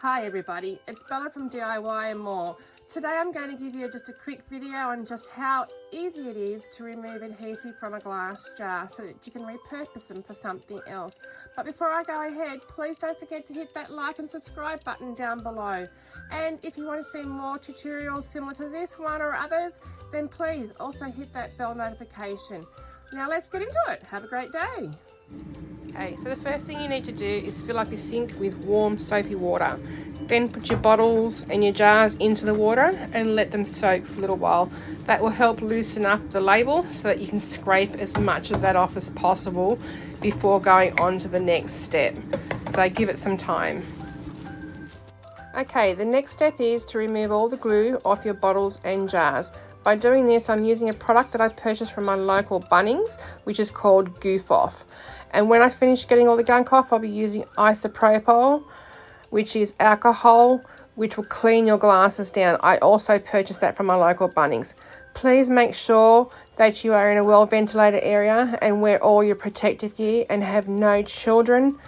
Hi everybody, it's Bella from DIY and More. Today I'm going to give you just a quick video on just how easy it is to remove adhesive from a glass jar so that you can repurpose them for something else. But before I go ahead, please don't forget to hit that like and subscribe button down below. And if you want to see more tutorials similar to this one or others, then please also hit that bell notification. Now let's get into it. Have a great day. Okay, so the first thing you need to do is fill up your sink with warm soapy water. Then put your bottles and your jars into the water and let them soak for a little while. That will help loosen up the label so that you can scrape as much of that off as possible before going on to the next step. So give it some time. Okay, the next step is to remove all the glue off your bottles and jars. By doing this, I'm using a product that I purchased from my local Bunnings, which is called Goof Off. And when I finish getting all the gunk off, I'll be using Isopropyl, which is alcohol, which will clean your glasses down. I also purchased that from my local Bunnings. Please make sure that you are in a well-ventilated area and wear all your protective gear and have no children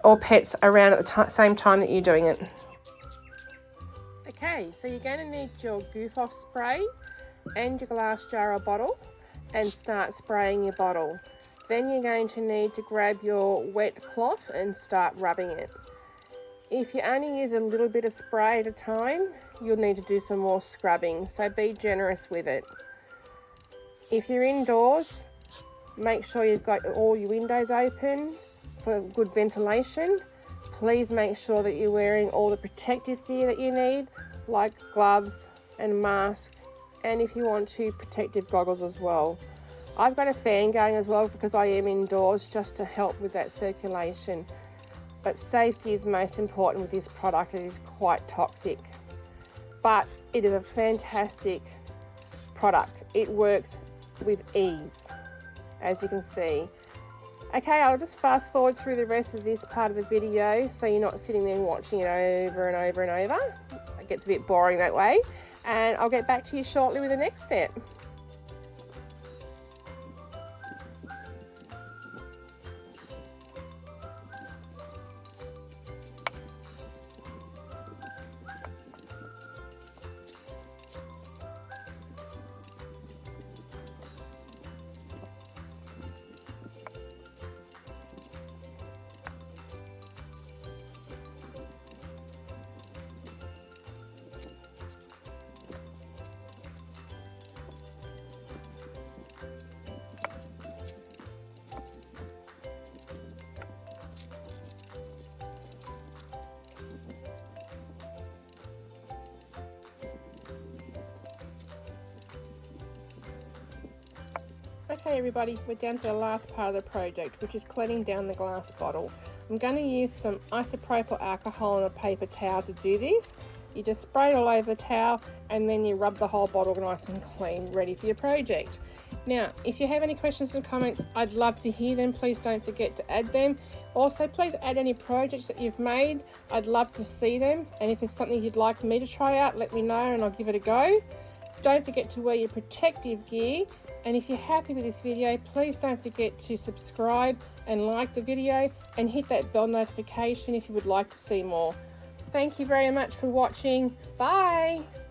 or pets around at the same time that you're doing it. Okay, so you're going to need your Goof Off spray and your glass jar or bottle and start spraying your bottle. Then you're going to need to grab your wet cloth and start rubbing it. If you only use a little bit of spray at a time, you'll need to do some more scrubbing, so be generous with it. If you're indoors, make sure you've got all your windows open for good ventilation. Please make sure that you're wearing all the protective gear that you need, like gloves and mask, and if you want to, protective goggles as well. I've got a fan going as well because I am indoors just to help with that circulation. But safety is most important with this product. It is quite toxic, but it is a fantastic product. It works with ease, as you can see. Okay, I'll just fast forward through the rest of this part of the video so you're not sitting there watching it over and over and over. It gets a bit boring that way. And I'll get back to you shortly with the next step. Okay everybody, we're down to the last part of the project, which is cleaning down the glass bottle. I'm going to use some isopropyl alcohol on a paper towel to do this. You just spray it all over the towel and then you rub the whole bottle nice and clean, ready for your project. Now, if you have any questions or comments, I'd love to hear them. Please don't forget to add them. Also, please add any projects that you've made. I'd love to see them. And if there's something you'd like me to try out, let me know and I'll give it a go. Don't forget to wear your protective gear, and if you're happy with this video, please don't forget to subscribe and like the video and hit that bell notification if you would like to see more. Thank you very much for watching. Bye!